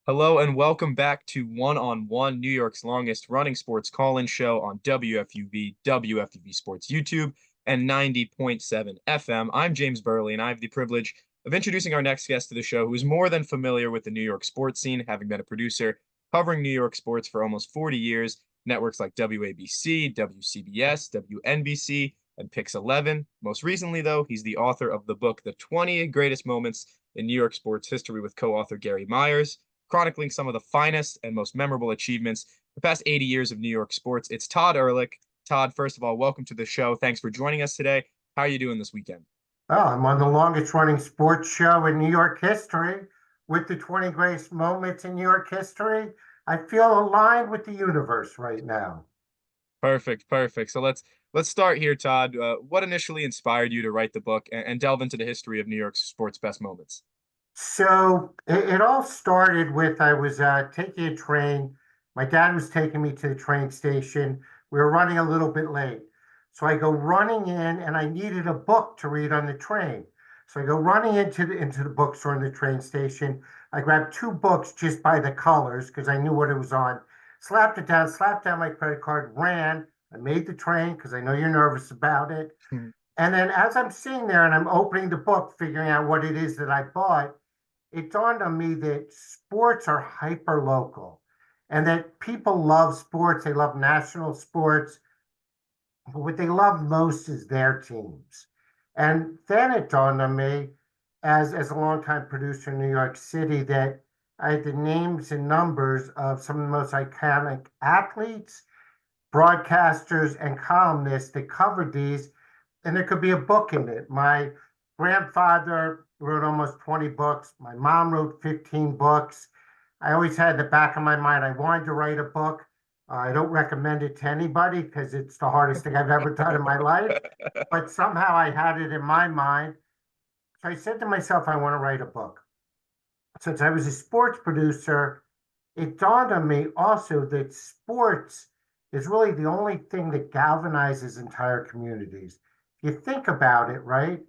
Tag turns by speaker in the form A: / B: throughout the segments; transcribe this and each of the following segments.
A: Hello and welcome back to One on One, New York's longest running sports call-in show on WFUV, WFUV Sports YouTube, and 90.7 FM. I'm James Birle, and I have the privilege of introducing our next guest to the show, who is more than familiar with the New York sports scene, having been a producer covering New York sports for almost 40 years, networks like WABC, WCBS, WNBC, and Pix 11. Most recently, though, he's the author of the book, The 20 Greatest Moments in New York Sports History with co-author Gary Myers, chronicling some of the finest and most memorable achievements the past 80 years of New York sports. It's Todd Ehrlich. Todd, first of all, welcome to the show. Thanks for joining us today. How are you doing this weekend?
B: Oh, I'm on the longest running sports show in New York history with the 20 greatest moments in New York history. I feel aligned with the universe right now.
A: Perfect, perfect. So let's start here, Todd. What initially inspired you to write the book and delve into the history of New York's sports best moments?
B: So it all started with I was taking a train. My dad was taking me to the train station. We were running a little bit late. So I go running in and I needed a book to read on the train. So I go running into the bookstore in the train station. I grabbed two books just by the colors because I knew what it was on. Slapped down my credit card, ran. I made the train because I know you're nervous about it. And then as I'm sitting there and I'm opening the book, figuring out what it is that I bought, it dawned on me that sports are hyper local and that people love sports. They love national sports. But what they love most is their teams. And then it dawned on me as a longtime producer in New York City that I had the names and numbers of some of the most iconic athletes, broadcasters, and columnists that covered these, and there could be a book in it. My grandfather wrote almost 20 books. My mom wrote 15 books. I always had in the back of my mind, I wanted to write a book. I don't recommend it to anybody because it's the hardest thing I've ever done in my life. But somehow I had it in my mind. So I said to myself, I want to write a book. Since I was a sports producer, it dawned on me also that sports is really the only thing that galvanizes entire communities. If you think about it, right?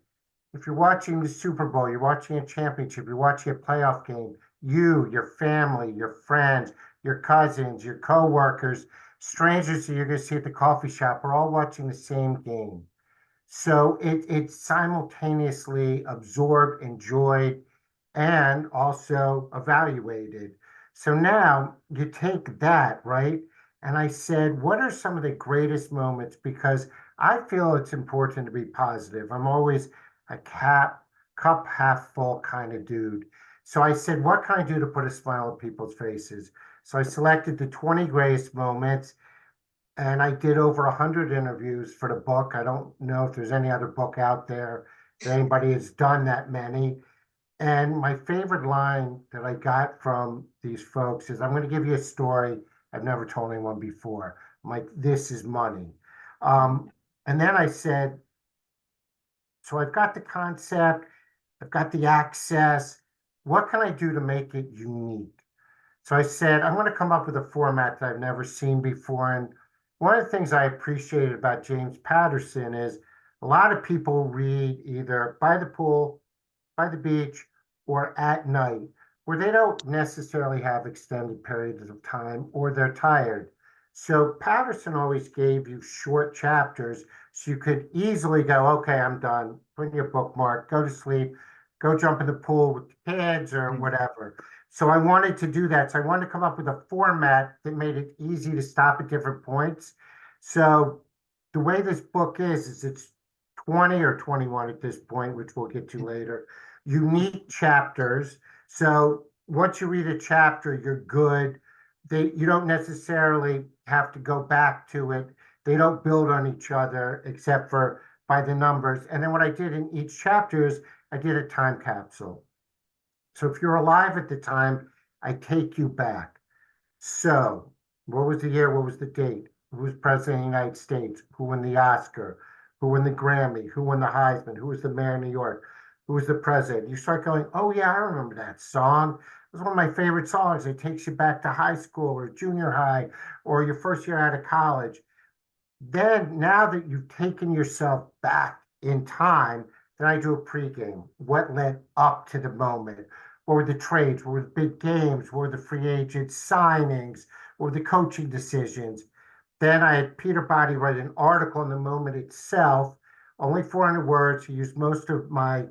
B: If you're watching the Super Bowl, you're watching a championship, you're watching a playoff game, you, your family, your friends, your cousins, your coworkers, strangers that you're going to see at the coffee shop are all watching the same game. So it's simultaneously absorbed, enjoyed, and also evaluated. So now you take that, right? And I said, what are some of the greatest moments? Because I feel it's important to be positive. I'm always a cup half full kind of dude. So I said, what can I do to put a smile on people's faces? So I selected the 20 greatest moments and I did over 100 interviews for the book. I don't know if there's any other book out there that anybody has done that many. And my favorite line that I got from these folks is, I'm going to give you a story I've never told anyone before. I'm like, this is money. Um, and then I said, so I've got the concept, I've got the access. What can I do to make it unique? So I said, I'm going to come up with a format that I've never seen before. And one of the things I appreciated about James Patterson is a lot of people read either by the pool, by the beach, or at night, where they don't necessarily have extended periods of time or they're tired. So Patterson always gave you short chapters so you could easily go, okay, I'm done. Put in your bookmark, go to sleep, go jump in the pool with the kids or whatever. So I wanted to do that. So I wanted to come up with a format that made it easy to stop at different points. So the way this book is it's 20 or 21 at this point, which we'll get to later, unique chapters. So once you read a chapter, you're good. You don't necessarily have to go back to it. They don't build on each other except for by the numbers. And then what I did in each chapter is I did a time capsule. So if you're alive at the time, I take you back. So what was the year? What was the date? Who was president of the United States? Who won the Oscar? Who won the Grammy? Who won the Heisman? Who was the mayor of New York? Who was the president? You start going, oh yeah, I remember that song. It was one of my favorite songs. It takes you back to high school or junior high or your first year out of college. Then now that you've taken yourself back in time, then I do a pregame. What led up to the moment? What were the trades? What were the big games? What were the free agent signings? What were the coaching decisions? Then I had Peter Body write an article on the moment itself, only 400 words. He used most of my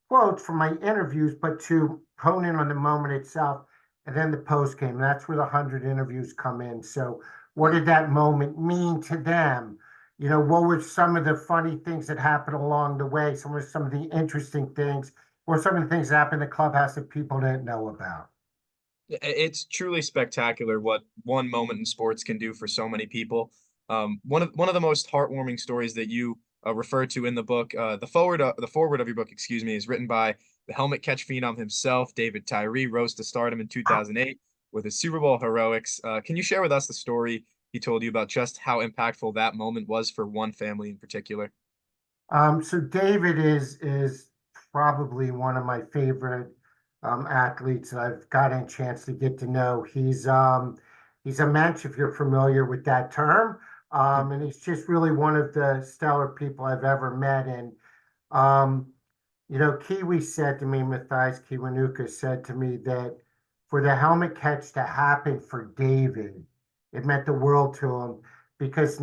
B: quotes from my interviews, but to hone in on the moment itself. And then the post came. That's where the 100 interviews come in. So, what did that moment mean to them? What were some of the funny things that happened along the way? Some of the interesting things, or some of the things that happened in the clubhouse that people didn't know about.
A: It's truly spectacular what one moment in sports can do for so many people. One of the most heartwarming stories that you refer to in the book, the forward of your book, excuse me, is written by the helmet catch phenom himself, David Tyree, rose to stardom in 2008 with his Super Bowl heroics. Can you share with us the story he told you about just how impactful that moment was for one family in particular?
B: So David is probably one of my favorite athletes that I've gotten a chance to get to know. He's a mensch, if you're familiar with that term, and he's just really one of the stellar people I've ever met. And um, Kiwi said to me, Matthias Kiwanuka said to me that for the helmet catch to happen for David, it meant the world to him because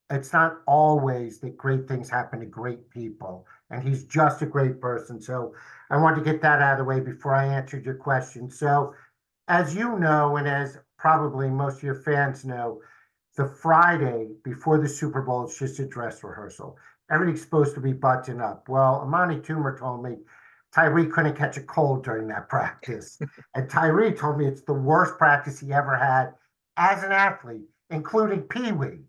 B: it's not always that great things happen to great people. And he's just a great person. So I wanted to get that out of the way before I answered your question. So as you know, and as probably most of your fans know, the Friday before the Super Bowl is just a dress rehearsal. Everything's supposed to be buttoned up. Well, Amani Toomer told me Tyree couldn't catch a cold during that practice. And Tyree told me it's the worst practice he ever had as an athlete, including Pee Wee.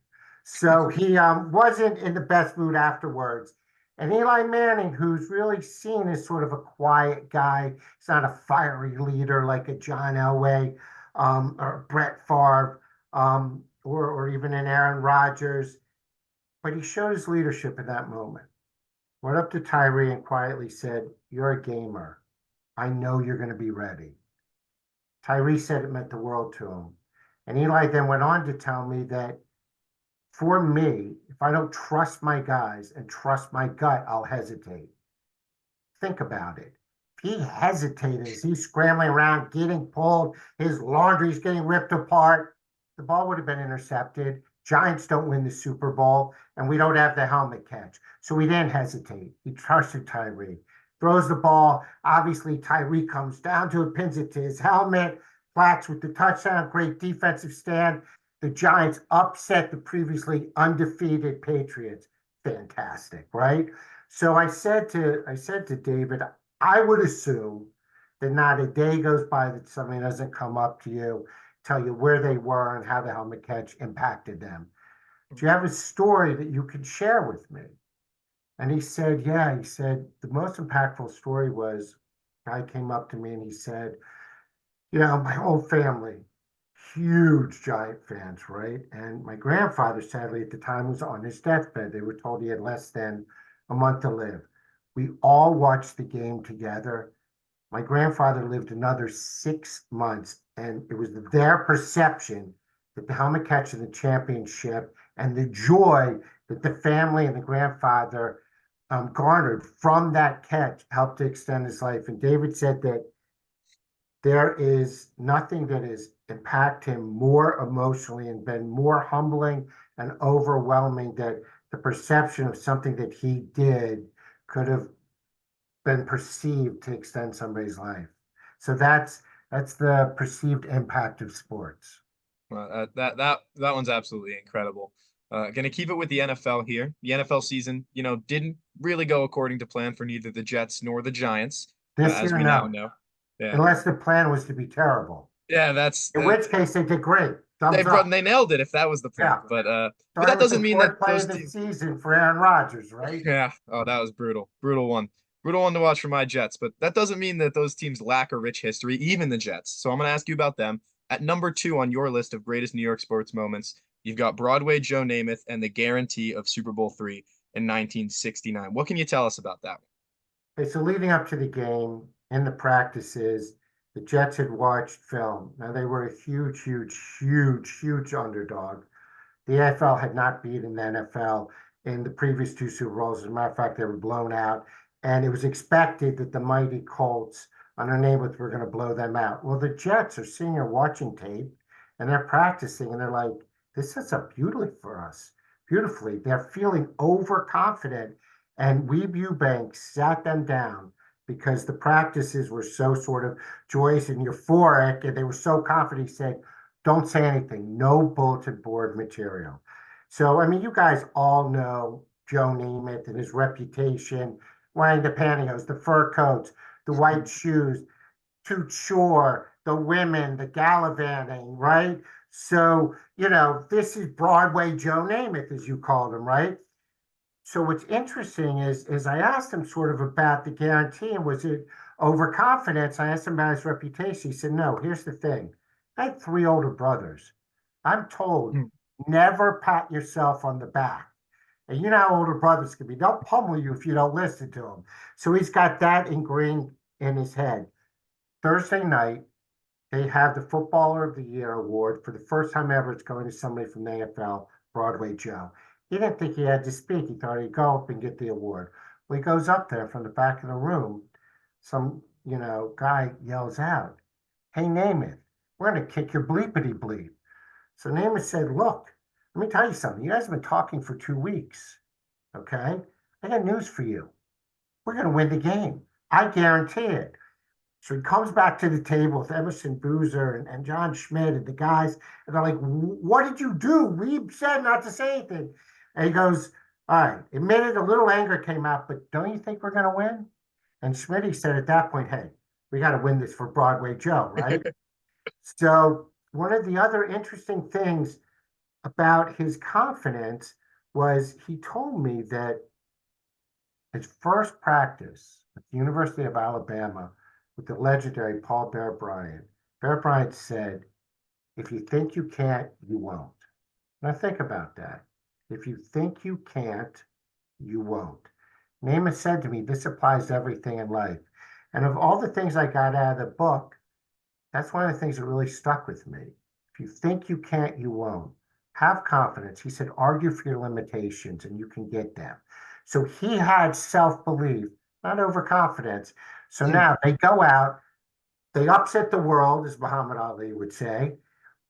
B: So he wasn't in the best mood afterwards. And Eli Manning, who's really seen as sort of a quiet guy, he's not a fiery leader like a John Elway or Brett Favre or even an Aaron Rodgers, but he showed his leadership in that moment. Went up to Tyree and quietly said, "You're a gamer. I know you're going to be ready." Tyree said it meant the world to him. And Eli then went on to tell me that for me, if I don't trust my guys and trust my gut, I'll hesitate. Think about it. If he hesitated as he's scrambling around, getting pulled, his laundry's getting ripped apart, the ball would have been intercepted. Giants don't win the Super Bowl, and we don't have the helmet catch. So he didn't hesitate. He trusted Tyree. Throws the ball. Obviously, Tyree comes down to it, pins it to his helmet. Flats with the touchdown. Great defensive stand. The Giants upset the previously undefeated Patriots. Fantastic, right? So I said to David, I would assume that not a day goes by that somebody doesn't come up to you, tell you where they were and how the helmet catch impacted them. Do you have a story that you could share with me? And he said, yeah. He said the most impactful story was a guy came up to me and he said, my whole family, huge Giant fans, right? And my grandfather, sadly, at the time was on his deathbed. They were told he had less than a month to live. We all watched the game together. My grandfather lived another 6 months, and it was their perception that the helmet catch of the championship and the joy that the family and the grandfather garnered from that catch helped to extend his life. And David said that there is nothing that has impacted him more emotionally and been more humbling and overwhelming that the perception of something that he did could have been perceived to extend somebody's life. So that's the perceived impact of sports.
A: That one's absolutely incredible. Going to keep it with the NFL here. The NFL season, didn't really go according to plan for neither the Jets nor the Giants,
B: This
A: as
B: year,
A: we now
B: no,
A: know. Yeah,
B: unless the plan was to be terrible,
A: yeah, that's
B: in which case they did great.
A: they
B: Thumbs
A: brought
B: up.
A: they nailed it if that was the plan.
B: Yeah.
A: But
B: Started
A: that
B: with the
A: doesn't mean that
B: fourth play
A: those
B: of the
A: teams.
B: season for Aaron Rodgers, right?
A: Yeah, oh, that was brutal one to watch for my Jets. But that doesn't mean that those teams lack a rich history, even the Jets. So I'm going to ask you about them. At number two on your list of greatest New York sports moments, you've got Broadway Joe Namath and the guarantee of Super Bowl III in 1969. What can you tell us about that?
B: Okay, so leading up to the game in the practices, the Jets had watched film. Now they were a huge, huge, huge, huge underdog. The AFL had not beaten the NFL in the previous two Super Bowls. As a matter of fact, they were blown out. And it was expected that the mighty Colts on our neighbors, we're going to blow them out. Well, the Jets are sitting here watching tape and they're practicing and they're like, this sets up beautifully for us. Beautifully. They're feeling overconfident. And Weeb Eubank sat them down because the practices were so sort of joyous and euphoric, and they were so confident. He said, don't say anything, no bulletin board material. So, I mean, you guys all know Joe Namath and his reputation, wearing the pantyhose, the fur coats, the white shoes, too shore, the women, the gallivanting, right? So, this is Broadway Joe Namath, as you called him, right? So what's interesting is I asked him sort of about the guarantee and was it overconfidence? I asked him about his reputation. He said, no, here's the thing. I have three older brothers. I'm told never pat yourself on the back. And you know how older brothers can be. They'll pummel you if you don't listen to them. So he's got that ingrained in his head. Thursday night, they have the Footballer of the Year award for the first time ever. It's going to somebody from the AFL, Broadway Joe. He didn't think he had to speak. He thought he'd go up and get the award. Well, he goes up there from the back of the room. Some, guy yells out, hey, Namath, we're going to kick your bleepity bleep. So Namath said, look, let me tell you something. You guys have been talking for 2 weeks. Okay? I got news for you. We're going to win the game. I guarantee it. So he comes back to the table with Emerson Boozer and John Schmidt and the guys, and they're like, what did you do? We said not to say anything. And he goes, all right, admitted a little anger came out, but don't you think we're going to win? And Schmidt said at that point, hey, we got to win this for Broadway Joe, right? So one of the other interesting things about his confidence was he told me that his first practice at the University of Alabama with the legendary Paul Bear Bryant. Bear Bryant said, if you think you can't, you won't. Now think about that. If you think you can't, you won't. Namath said to me, this applies to everything in life. And of all the things I got out of the book, that's one of the things that really stuck with me. If you think you can't, you won't. Have confidence. He said, argue for your limitations and you can get them. So he had self-belief, not overconfidence. So now they go out, they upset the world, as Muhammad Ali would say.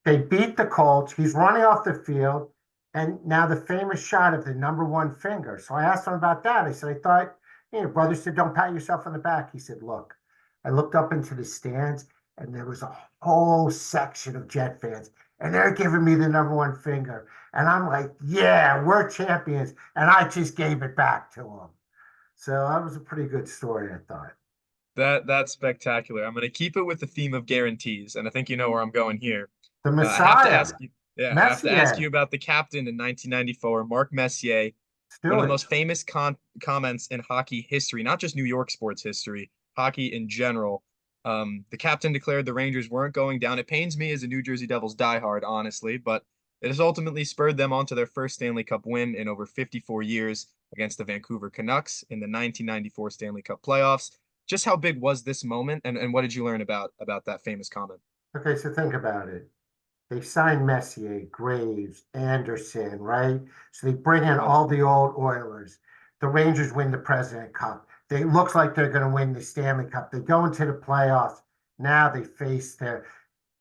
B: They beat the Colts. He's running off the field. And now the famous shot of the number one finger. So I asked him about that. I said, I thought, your brother said, don't pat yourself on the back. He said, look, I looked up into the stands and there was a whole section of Jet fans. And they're giving me the number one finger. And I'm like, yeah, we're champions. And I just gave it back to them. So that was a pretty good story, I thought.
A: That's spectacular. I'm going to keep it with the theme of guarantees, and I think you know where I'm going here.
B: The
A: I have to
B: Messiah,
A: ask you, yeah, I have to ask you
B: Messier.
A: about the captain in 1994, Mark Messier,
B: Let's
A: one
B: do
A: of the
B: it.
A: most famous comments in hockey history, not just New York sports history, hockey in general. The captain declared the Rangers weren't going down. It pains me as a New Jersey Devils diehard, honestly, but it has ultimately spurred them on to their first Stanley Cup win in over 54 years against the Vancouver Canucks in the 1994 Stanley Cup playoffs. Just how big was this moment, and what did you learn about that famous comment?
B: Okay, so think about it. They signed Messier, Graves, Anderson, right? So they bring in
A: Yep.
B: all the old Oilers. The Rangers win the President Cup. They looks like they're going to win the Stanley Cup. They go into the playoffs. Now they face the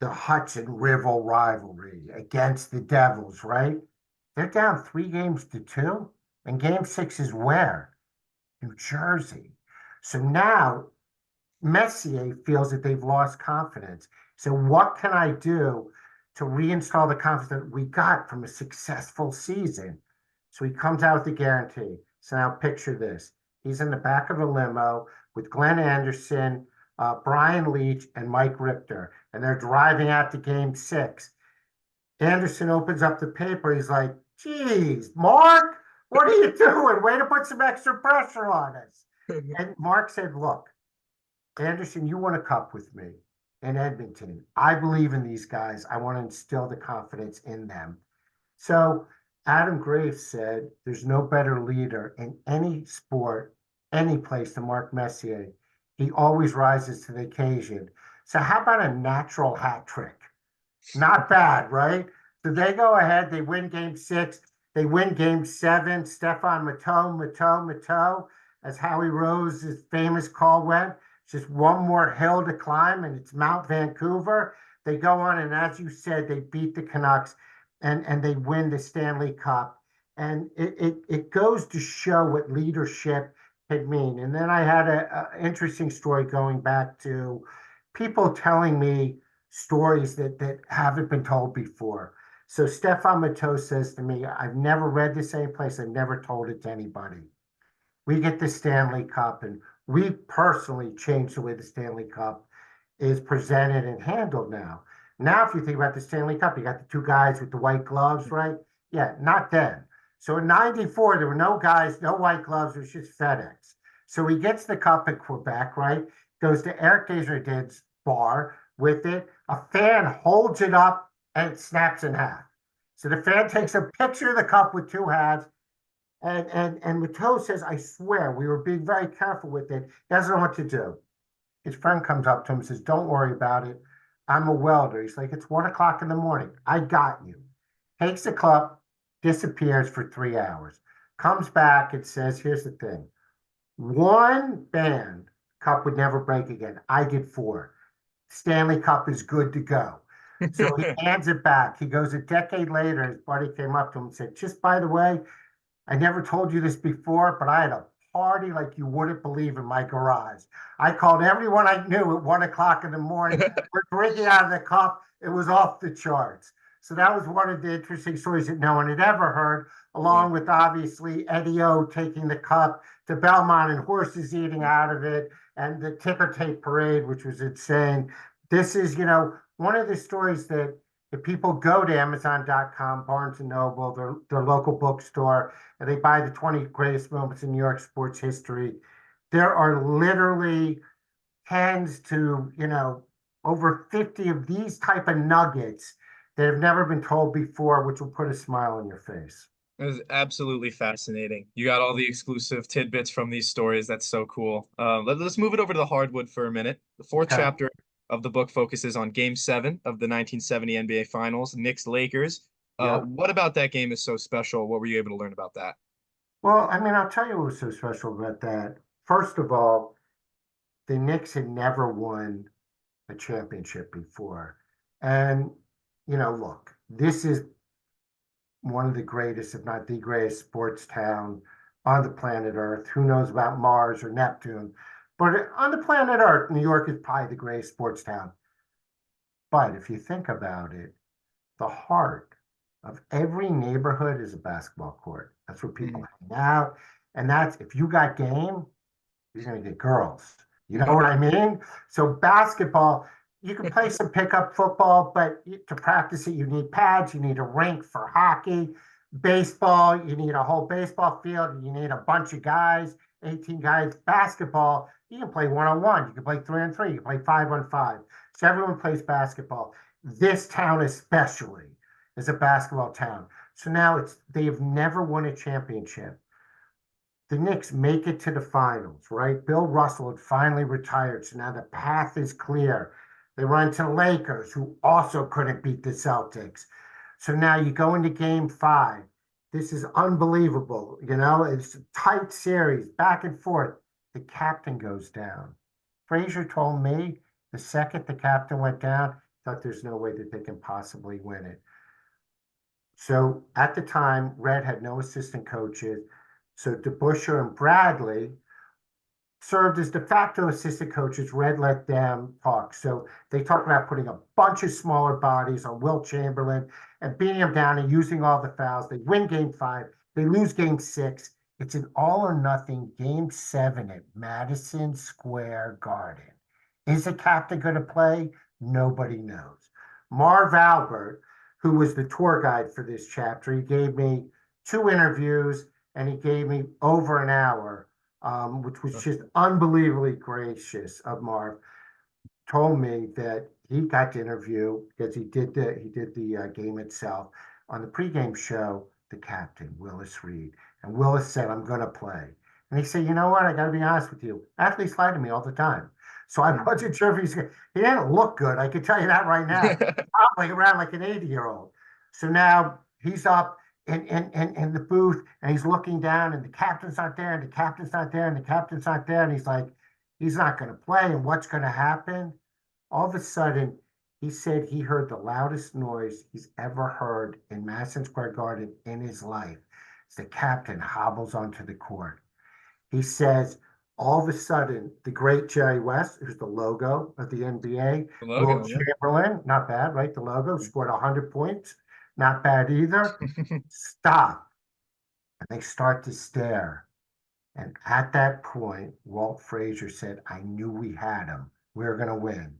B: Hudson River rivalry against the Devils, right? They're down 3 games to 2, and game 6 is where? New Jersey. So now Messier feels that they've lost confidence. So what can I do to reinstall the confidence that we got from a successful season? So he comes out with the guarantee. So now picture this. He's in the back of a limo with Glenn Anderson, Brian Leach, and Mike Richter, and they're driving out to game 6. Anderson opens up the paper. He's like, geez, Mark, what are you doing? Way to put some extra pressure on us. And Mark said, look, Anderson, you won a cup with me in Edmonton. I believe in these guys. I want to instill the confidence in them. So Adam Graves said there's no better leader in any sport, any place than Mark Messier. He always rises to the occasion. So how about a natural hat trick? Not bad, right? So they go ahead, they win game 6, they win game 7. Stefan Matteau, as Howie Rose's famous call went. It's just one more hill to climb, and it's Mount Vancouver. They go on, and as you said, they beat the Canucks and they win the Stanley Cup. And it goes to show what leadership could mean. And then I had a interesting story going back to people telling me stories that haven't been told before. So Stefan Matteau says to me, I've never read this any place. I've never told it to anybody. We get the Stanley Cup, and we personally changed the way the Stanley Cup is presented and handled now. Now, if you think about the Stanley Cup, you got the two guys with the white gloves, right? Yeah, not then. So in '94, there were no guys, no white gloves. It was just FedEx. So he gets the cup at Quebec, right? Goes to Eric Desjardins' bar with it. A fan holds it up and it snaps in half. So the fan takes a picture of the cup with two halves. And Matteau says, I swear, we were being very careful with it. He doesn't know what to do. His friend comes up to him and says, don't worry about it. I'm a welder. He's like, it's 1 o'clock in the morning. I got you. Takes the cup, disappears for 3 hours. Comes back and says, here's the thing. One band cup would never break again. I did four. Stanley Cup is good to go. So he hands it back. He goes a decade later, his buddy came up to him and said, just by the way, I never told you this before, but I had a party like you wouldn't believe in my garage. I called everyone I knew at 1 o'clock in the morning. We're drinking out of the cup. It was off the charts. So that was one of the interesting stories that no one had ever heard,
A: Yeah.
B: along with obviously Eddie O taking the cup to Belmont and horses eating out of it, and the ticker tape parade, which was insane. This is, one of the stories that if people go to Amazon.com, Barnes and Noble, their local bookstore, and they buy the 20 greatest moments in New York sports history, there are literally tens to, over 50 of these type of nuggets that have never been told before, which will put a smile on your face.
A: It was absolutely fascinating. You got all the exclusive tidbits from these stories. That's so cool. Let's move it over to the hardwood for a minute. The fourth
B: Okay.
A: chapter of the book focuses on Game 7 of the 1970 NBA Finals, Knicks Lakers.
B: Yep.
A: What about that game is so special? What were you able to learn about that?
B: Well, I mean, I'll tell you what was so special about that. First of all, the Knicks had never won a championship before. And, look, this is one of the greatest, if not the greatest, sports town on the planet Earth. Who knows about Mars or Neptune? But on the planet Earth, New York is probably the greatest sports town. But if you think about it, the heart of every neighborhood is a basketball court. That's where people
A: Mhm.
B: hang out. And that's if you got game, you're going to get girls. You know what I mean? So basketball, you can play some pickup football, but to practice it, you need pads. You need a rink for hockey. Baseball, you need a whole baseball field. You need a bunch of guys, 18 guys. Basketball, you can play one-on-one. You can play 3-on-3. You can play 5-on-5. So everyone plays basketball. This town especially is a basketball town. So now they have never won a championship. The Knicks make it to the finals, right? Bill Russell had finally retired, so now the path is clear. They run to the Lakers, who also couldn't beat the Celtics. So now you go into game 5. This is unbelievable. It's a tight series, back and forth. The captain goes down. Frazier told me the second the captain went down, thought there's no way that they can possibly win it. So at the time, Red had no assistant coaches. So DeBusschere and Bradley served as de facto assistant coaches. Red let them talk. So they talked about putting a bunch of smaller bodies on Wilt Chamberlain and beating him down and using all the fouls. They win game 5. They lose game 6. It's an all or nothing game 7 at Madison Square Garden. Is the captain going to play? Nobody knows. Marv Albert, who was the tour guide for this chapter, he gave me 2 interviews and he gave me over an hour, which was just unbelievably gracious of Marv. Told me that he got to interview because he did the game itself on the pregame show. The captain Willis Reed, and Willis said, "I'm going to play." And he said, "You know what? I got to be honest with you. Athletes lie to me all the time." So I wasn't sure if he didn't look good. I can tell you that right now. Probably around like an 80-year-old. So now he's up in the booth and he's looking down and the captain's not there and the captain's not there and the captain's not there. And he's like, he's not going to play. And what's going to happen? All of a sudden, he said he heard the loudest noise he's ever heard in Madison Square Garden in his life. As the captain hobbles onto the court. He says, all of a sudden, the great Jerry West, who's the logo of the NBA,
A: The
B: Will
A: logo, yeah.
B: Chamberlain, not bad, right? The logo scored 100 points, not bad either. Stop. And they start to stare. And at that point, Walt Frazier said, I knew we had him. We were going to win.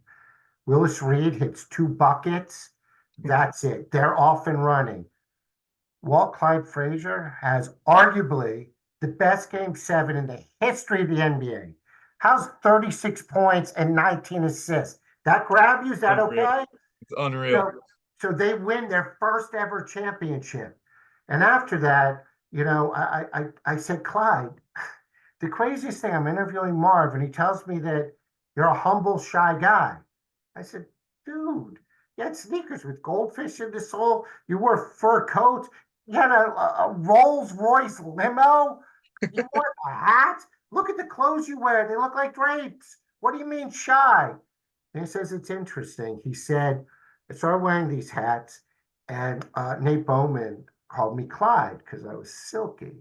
B: Willis Reed hits 2 buckets. That's it. They're off and running. Walt Clyde Frazier has arguably the best game 7 in the history of the NBA. How's 36 points and 19 assists? That grab you? Is that
A: Unreal.
B: okay?
A: It's unreal.
B: So they win their first ever championship. And after that, I said, Clyde, the craziest thing, I'm interviewing Marv, and he tells me that you're a humble, shy guy. I said, dude, you had sneakers with goldfish in the sole. You wore fur coats. You had a Rolls Royce limo. You wore a hat. Look at the clothes you wear. They look like drapes. What do you mean shy? And he says, it's interesting. He said, I started wearing these hats, and Nate Bowman called me Clyde because I was silky.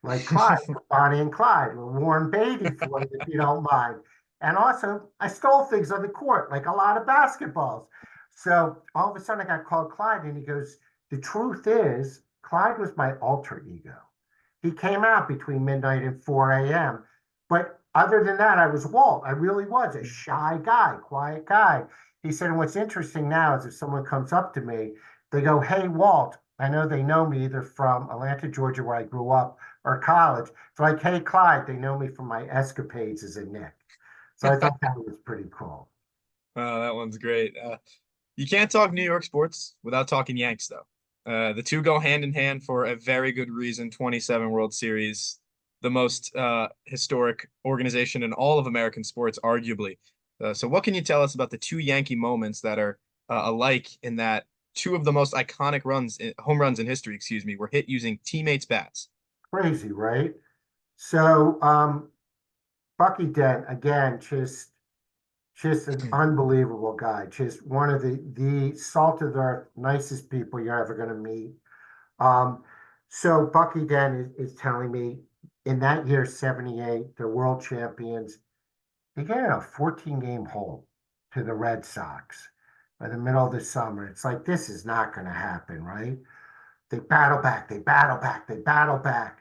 B: Like Clyde, Bonnie and Clyde, or Warren Beatty for it, if you don't mind. And also, I stole things on the court, like a lot of basketballs. So all of a sudden, I got called Clyde, and he goes, the truth is, Clyde was my alter ego. He came out between midnight and 4 a.m. But other than that, I was Walt. I really was a shy guy, quiet guy. He said, and what's interesting now is if someone comes up to me, they go, hey, Walt, I know they know me either from Atlanta, Georgia, where I grew up, or college. It's like, hey, Clyde, they know me from my escapades as a Knick. So I thought that was pretty cool.
A: Oh, that one's great. You can't talk New York sports without talking Yanks, though. The two go hand in hand for a very good reason. 27 World Series, the most historic organization in all of American sports, arguably. So, what can you tell us about the two Yankee moments that are alike in that two of the most iconic home runs in history, excuse me, were hit using teammates' bats?
B: Crazy, right? So Bucky Dent, again, just an unbelievable guy. Just one of the salt of the earth, nicest people you're ever going to meet. Um, so Bucky Dent is telling me in that year, 78, the world champions, they get a 14-game hold to the Red Sox by the middle of the summer. It's like, this is not going to happen, right? They battle back, they battle back, they battle back.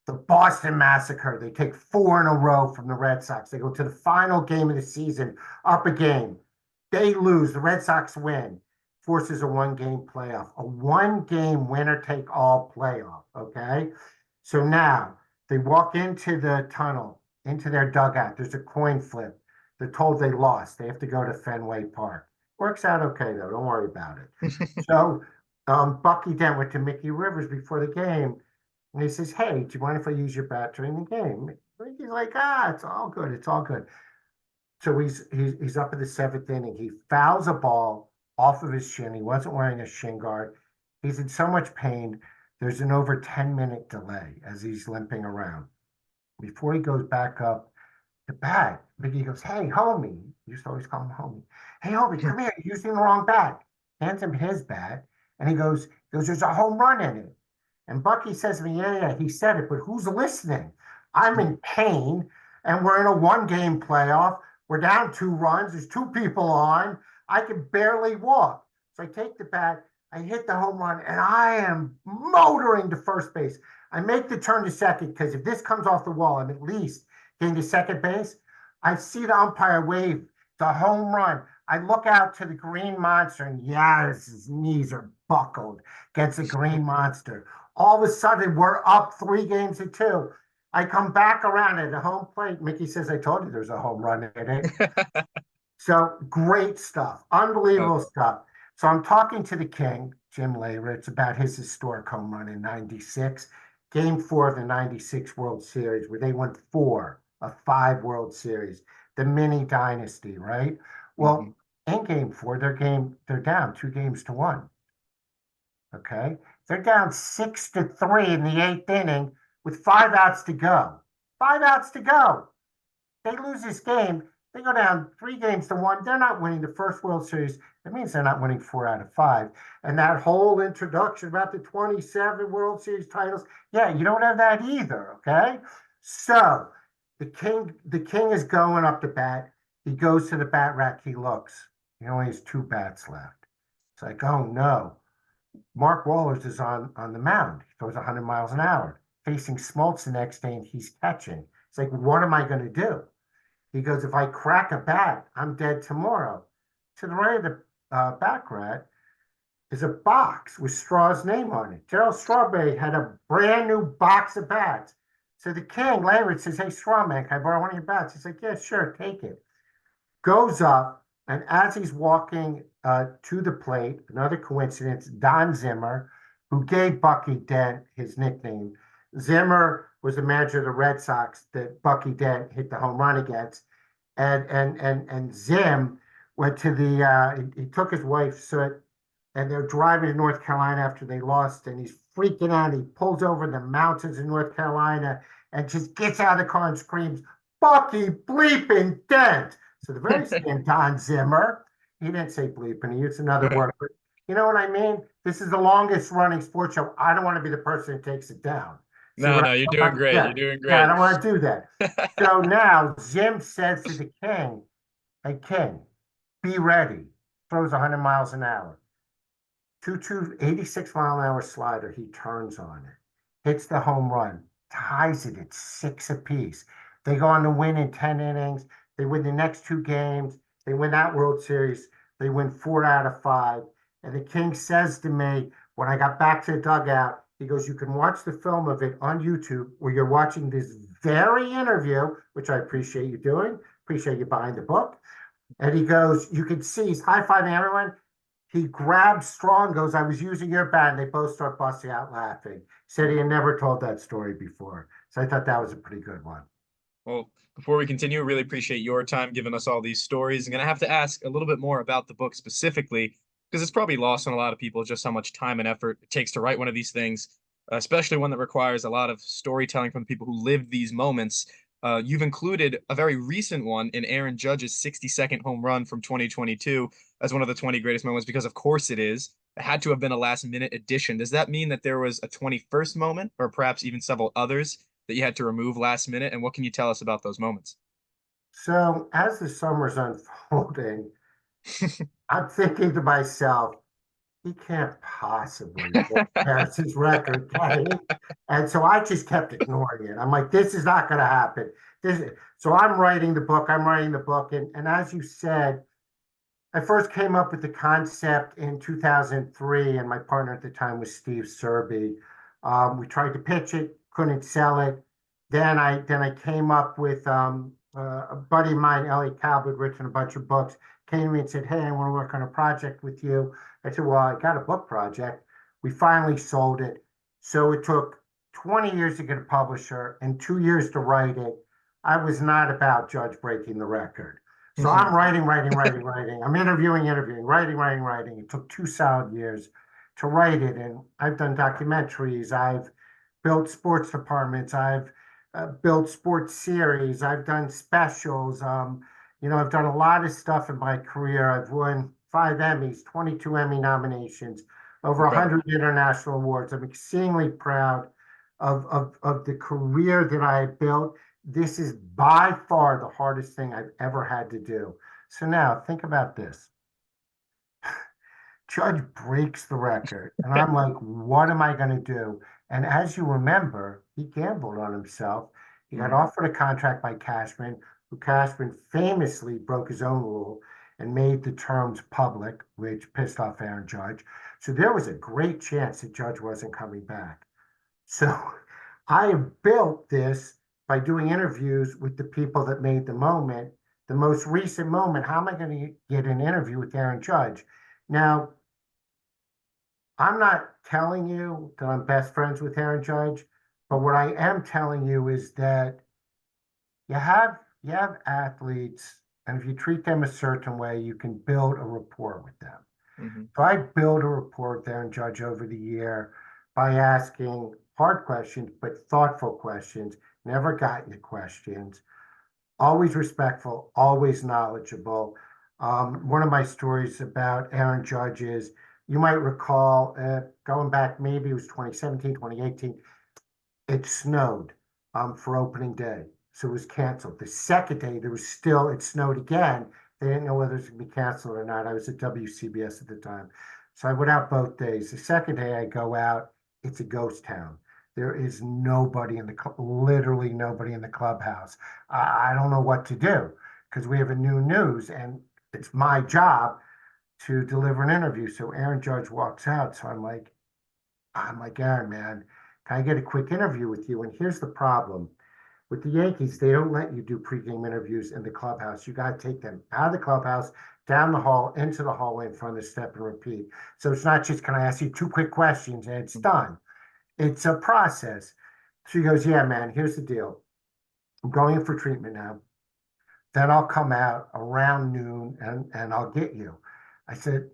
B: The Boston Massacre, they take 4 in a row from the Red Sox. They go to the final game of the season, up a game. They lose, the Red Sox win, forces a 1-game playoff, a 1-game winner take all playoff. Okay. So now they walk into the tunnel, into their dugout. There's a coin flip. They're told they lost. They have to go to Fenway Park. Works out okay, though. Don't worry about it. So Bucky Dent went to Mickey Rivers before the game, and he says, "Hey, do you mind if I use your bat during the game?" He's like, it's all good, it's all good. So he's up in the 7th inning. He fouls a ball off of his shin. He wasn't wearing a shin guard. He's in so much pain. There's an over 10-minute delay as he's limping around. Before he goes back up the bat, Mickey goes, "Hey, homie." He used to always call him homie. "Hey, homie, come here. You're using the wrong bat." Hands him his bat, and he goes, "There's a home run in it." And Bucky says to me, "Yeah, yeah, he said it, but who's listening? I'm in pain, and we're in a 1-game playoff. We're down 2 runs. There's 2 people on. I can barely walk." So I take the bat, I hit the home run, and I am motoring to first base. I make the turn to second because if this comes off the wall, I'm at least getting to second base. I see the umpire wave the home run. I look out to the green monster, and yes, his knees are buckled against the green monster. All of a sudden, we're up 3 games to 2. I come back around at the home plate. Mickey says, "I told you there's a home run in it." So great stuff, unbelievable stuff. So I'm talking to the king, Jim Lehrer. It's about his historic home run in 96, game 4 of the 96 World Series, where they won 4 of 5 World Series, the mini dynasty, right?
A: Mhm.
B: Well, in game 4, they're down 2 games to 1. Okay. They're down 6-3 in the 8th inning with 5 outs to go. 5 outs to go. They lose this game. They go down 3 games to 1. They're not winning the first World Series. It means they're not winning 4 out of 5. And that whole introduction about the 27 World Series titles, yeah, you don't have that either. Okay. So the king is going up to bat. He goes to the bat rack. He looks. He only has 2 bats left. It's like, oh no. Mark Wohlers is on the mound. He throws 100 miles an hour. Facing Smoltz the next day, and he's catching. It's like, what am I going to do? He goes, if I crack a bat, I'm dead tomorrow. To the right of the back rat is a box with Straw's name on it. Gerald Strawberry had a brand new box of bats. So the king, Larry, says, hey, Straw Man, can I borrow one of your bats? He's like, yeah, sure, take it. Goes up, and as he's walking to the plate, another coincidence, Don Zimmer, who gave Bucky Dent his nickname. Zimmer was the manager of the Red Sox that Bucky Dent hit the home run against. And Zim went to he took his wife Soot, and they're driving to North Carolina after they lost, and he's freaking out. He pulls over in the mountains in North Carolina and just gets out of the car and screams, Bucky bleeping Dent. So the very same Don Zimmer, he didn't say bleeping, he used another word, but you know what I mean? This is the longest running sports show. I don't want to be the person who takes it down. See
A: No,
B: what
A: no, you're
B: I
A: doing great. You're
B: yeah.
A: doing
B: Yeah, I
A: great.
B: don't want to do that. So now Jim says to the king, hey, king, be ready. Throws 100 miles an hour. 86-mile-an-hour slider. He turns on it, hits the home run, ties it at 6 apiece. They go on to win in 10 innings. They win the next 2 games. They win that World Series. They win 4 out of 5. And the king says to me, when I got back to the dugout, he goes, you can watch the film of it on YouTube where you're watching this very interview, which I appreciate you doing. Appreciate you buying the book. And he goes, you can see he's high-fiving everyone. He grabs Straw and goes, I was using your bat. And they both start busting out laughing. Said he had never told that story before. So I thought that was a pretty good one.
A: Well, before we continue, really appreciate your time giving us all these stories. I'm going to have to ask a little bit more about the book specifically, because it's probably lost on a lot of people just how much time and effort it takes to write one of these things, especially one that requires a lot of storytelling from the people who lived these moments. You've included a very recent one in Aaron Judge's 60-second home run from 2022 as one of the 20 greatest moments, because of course it is. It had to have been a last minute addition. Does that mean that there was a 21st moment, or perhaps even several others, that you had to remove last minute? And what can you tell us about those moments?
B: So as the summer's unfolding, I'm thinking to myself, he can't possibly pass his record, can he? And so I just kept ignoring it. I'm like, this is not going to happen. So I'm writing the book. I'm writing the book. And as you said, I first came up with the concept in 2003, and my partner at the time was Steve Serby. We tried to pitch it, couldn't sell it. Then I came up with a buddy of mine, Elliot Talbot, written a bunch of books, came to me and said, hey, I want to work on a project with you. I said, well, I got a book project. We finally sold it. So it took 20 years to get a publisher and 2 years to write it. I was not about Judge breaking the record. So I'm writing, writing, writing, writing. I'm interviewing, writing, writing, writing. It took 2 solid years to write it. And I've done documentaries. I've built sports departments. I've built sports series. I've done specials. I've done a lot of stuff in my career. I've won 5 Emmys, 22 Emmy nominations, over
A: Incredible.
B: 100 international awards. I'm extremely proud of the career that I built. This is by far the hardest thing I've ever had to do. So now think about this. Judge breaks the record, and I'm like, what am I going to do? And as you remember, he gambled on himself. He got
A: Mhm.
B: offered a contract by Cashman, who Cashman famously broke his own rule and made the terms public, which pissed off Aaron Judge. So there was a great chance that Judge wasn't coming back. So I have built this by doing interviews with the people that made the moment. The most recent moment, how am I going to get an interview with Aaron Judge? Now, I'm not telling you that I'm best friends with Aaron Judge, but what I am telling you is that you have athletes, and if you treat them a certain way, you can build a rapport with them.
A: Mhm.
B: So I build a rapport with Aaron Judge over the year by asking hard questions, but thoughtful questions, never got into questions. always respectful, always knowledgeable. One of my stories about Aaron Judge is, you might recall, going back, maybe it was 2017, 2018, it snowed for opening day. So it was canceled. The second day, it snowed again. They didn't know whether it was going to be canceled or not. I was at WCBS at the time. So I went out both days. The second day I go out, it's a ghost town. There is nobody in the literally nobody in the clubhouse. I don't know what to do because we have a new news and it's my job to deliver an interview. So Aaron Judge walks out. So I'm like, Aaron, man, can I get a quick interview with you? And here's the problem. With the Yankees, they don't let you do pregame interviews in the clubhouse. You got to take them out of the clubhouse, down the hall, into the hallway in front of the step and repeat. So it's not just, can I ask you two quick questions and it's done. It's a process. So he goes, yeah, man, here's the deal. I'm going in for treatment now. Then I'll come out around noon and I'll get you. I said,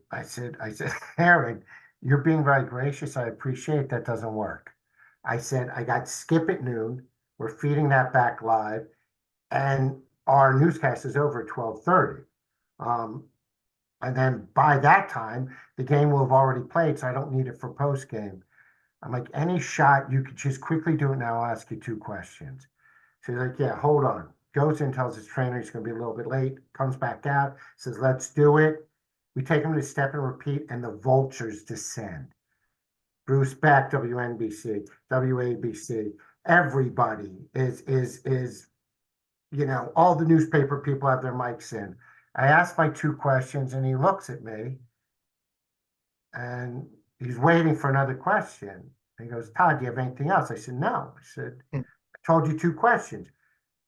B: Aaron, you're being very gracious. I appreciate that doesn't work. I said, I got Skip at noon. We're feeding that back live, and our newscast is over at 12:30. Um, and then by that time, the game will have already played, so I don't need it for post game. I'm like, any shot you could just quickly do it now. I'll ask you two questions. So he's like, yeah, hold on. Goes in, tells his trainer he's going to be a little bit late, comes back out, says, let's do it. We take him to step and repeat, and the vultures descend. Bruce Beck, WNBC, WABC, everybody is all the newspaper people have their mics in. I asked my two questions, and he looks at me, and he's waiting for another question. He goes, Todd, do you have anything else? I said, no. I said, I told you two questions.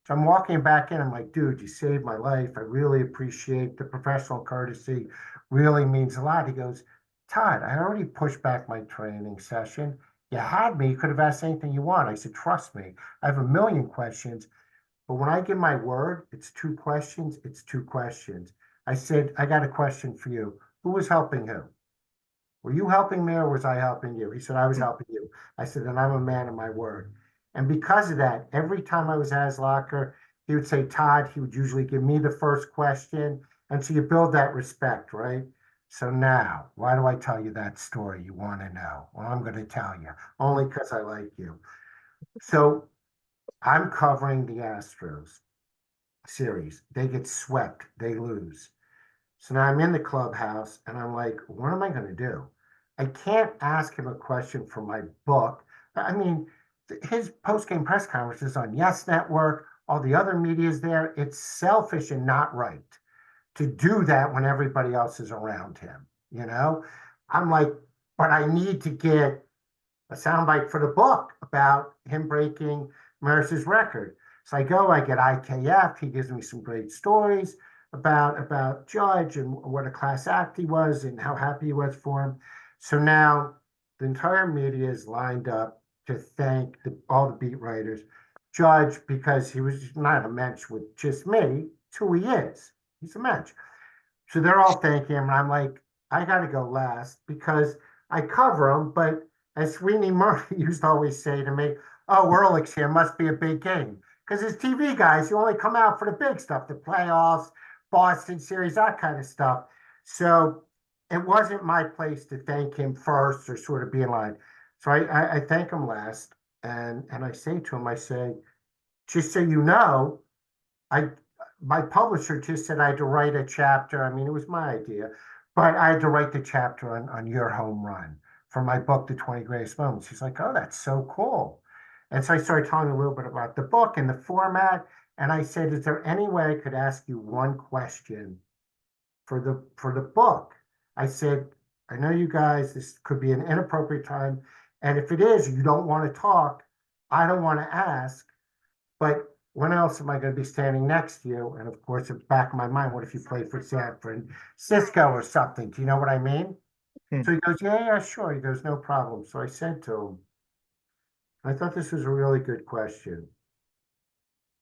B: So I'm walking back in. I'm like, dude, you saved my life. I really appreciate the professional courtesy. Really means a lot. He goes, Todd, I already pushed back my training session. You had me. You could have asked anything you want. I said, trust me. I have a million questions. But when I give my word, it's two questions. It's two questions. I said, I got a question for you. Who was helping who? Were you helping me or was I helping you? He said, I was helping you. I said, then I'm a man of my word. And because of that, every time I was at his locker, he would say, Todd, he would usually give me the first question. And so you build that respect, right? So now, why do I tell you that story? You want to know? Well, I'm going to tell you only because I like you. So I'm covering the Astros series. They get swept, they lose. So now I'm in the clubhouse and I'm like, what am I going to do? I can't ask him a question for my book. I mean, his post-game press conference is on Yes Network, all the other media is there. It's selfish and not right to do that when everybody else is around him, you know? I'm like, but I need to get a soundbite for the book about him breaking Maris's record. So I go, I get IKF. He gives me some great stories about Judge and what a class act he was and how happy he was for him. So now the entire media is lined up to thank all the beat writers. Judge, because he was not a mensch with just me, it's who he is. He's a mensch. So they're all thanking him, and I'm like, I got to go last because I cover him. But as Sweeney Murphy used to always say to me, oh, Ehrlich's here, must be a big game. Because as TV guys, you only come out for the big stuff, the playoffs, Boston series, that kind of stuff. So it wasn't my place to thank him first or sort of be in line. So I thank him last, and I say to him, I say, just so you know, I my publisher just said I had to write a chapter. I mean, it was my idea, but I had to write the chapter on your home run for my book, The 20 Greatest Moments. He's like, oh, that's so cool. And so I started telling a little bit about the book and the format. And I said, is there any way I could ask you one question for the book? I said, I know you guys, this could be an inappropriate time. And if it is, you don't want to talk, I don't want to ask. But when else am I going to be standing next to you? And of course, in the back of my mind, what if you played for San Francisco or something? Do you know what I mean?
A: Hmm.
B: So he goes, yeah, yeah, sure. He goes, no problem. So I said to him, I thought this was a really good question.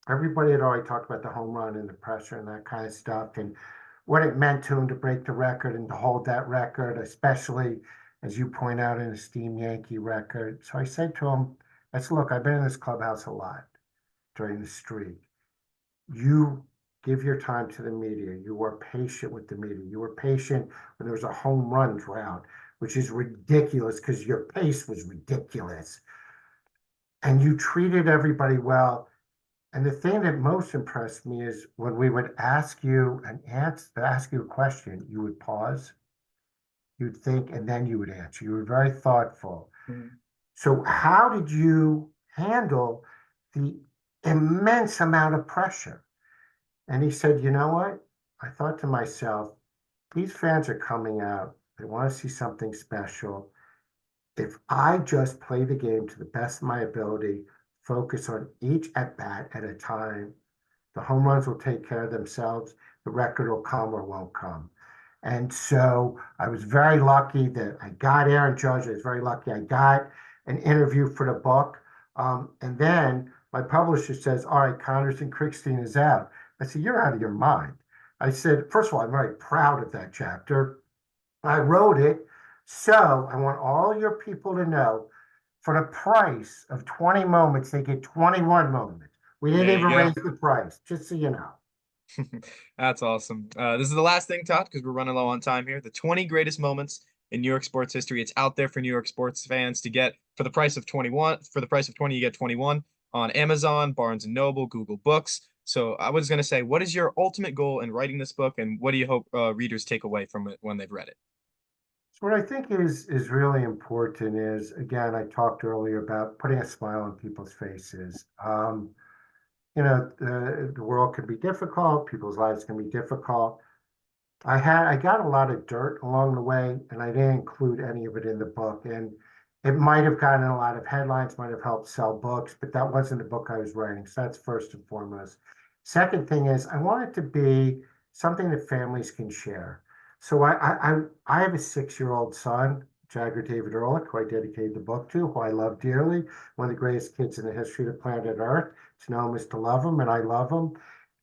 B: Everybody had already talked about the home run and the pressure and that kind of stuff and what it meant to him to break the record and to hold that record, especially as you point out, an esteemed Yankee record. So I said to him, I said, look, I've been in this clubhouse a lot during the streak. you give your time to the media. You were patient with the media. You were patient when there was a home run drought, which is ridiculous because your pace was ridiculous. And you treated everybody well. And the thing that most impressed me is when we would ask you a question, you would pause, you'd think, and then you would answer. You were very thoughtful.
A: Mhm.
B: So how did you handle the immense amount of pressure? And he said, you know what? I thought to myself, these fans are coming out. They want to see something special. If I just play the game to the best of my ability, focus on each at bat at a time, the home runs will take care of themselves. The record will come or won't come. And so I was very lucky that I got Aaron Judge. I was very lucky I got an interview for the book. And then my publisher says, all right, Connors and Crickstein is out. I said, you're out of your mind. I said, first of all, I'm very proud of that chapter. I wrote it. So I want all your people to know for the price of 20 moments, they get 21 moments. We didn't
A: There you
B: even
A: go.
B: raise the price, just so you know.
A: That's awesome. This is the last thing, Todd, because we're running low on time here. The 20 greatest moments in New York sports history. It's out there for New York sports fans to get for the price of 21. For the price of 20, you get 21 on Amazon, Barnes and Noble, Google Books. So I was going to say, what is your ultimate goal in writing this book, and what do you hope readers take away from it when they've read it?
B: So what I think is really important is, again, I talked earlier about putting a smile on people's faces. The world can be difficult, people's lives can be difficult. I got a lot of dirt along the way, and I didn't include any of it in the book. And it might have gotten a lot of headlines, might have helped sell books, but that wasn't the book I was writing. So that's first and foremost. Second thing is I want it to be something that families can share. So I have a 6-year-old son, Jagger David Ehrlich, who I dedicated the book to, who I love dearly, one of the greatest kids in the history of the planet Earth. To know him is to love him, and I love him.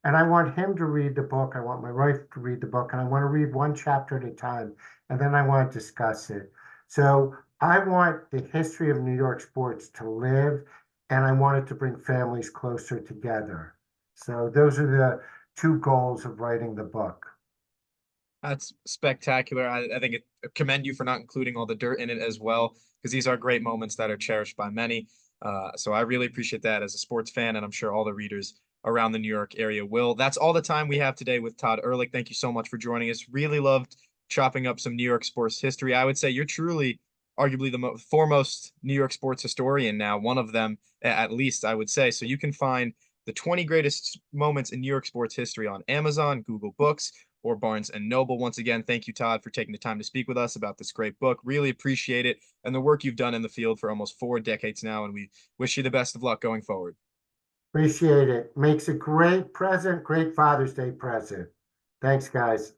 B: And I want him to read the book. I want my wife to read the book, and I want to read one chapter at a time, and then I want to discuss it. So I want the history of New York sports to live, and I want it to bring families closer together. So those are the two goals of writing the book.
A: That's spectacular. I think I commend you for not including all the dirt in it as well, because these are great moments that are cherished by many. So I really appreciate that as a sports fan, and I'm sure all the readers around the New York area will. That's all the time we have today with Todd Ehrlich. Thank you so much for joining us. Really loved chopping up some New York sports history. I would say you're truly, arguably, the foremost New York sports historian now, one of them at least, I would say. So you can find the 20 greatest moments in New York sports history on Amazon, Google Books, or Barnes and Noble. Once again, thank you, Todd, for taking the time to speak with us about this great book. Really appreciate it and the work you've done in the field for almost 4 decades now. And we wish you the best of luck going forward.
B: Appreciate it. Makes a great present, great Father's Day present. Thanks, guys.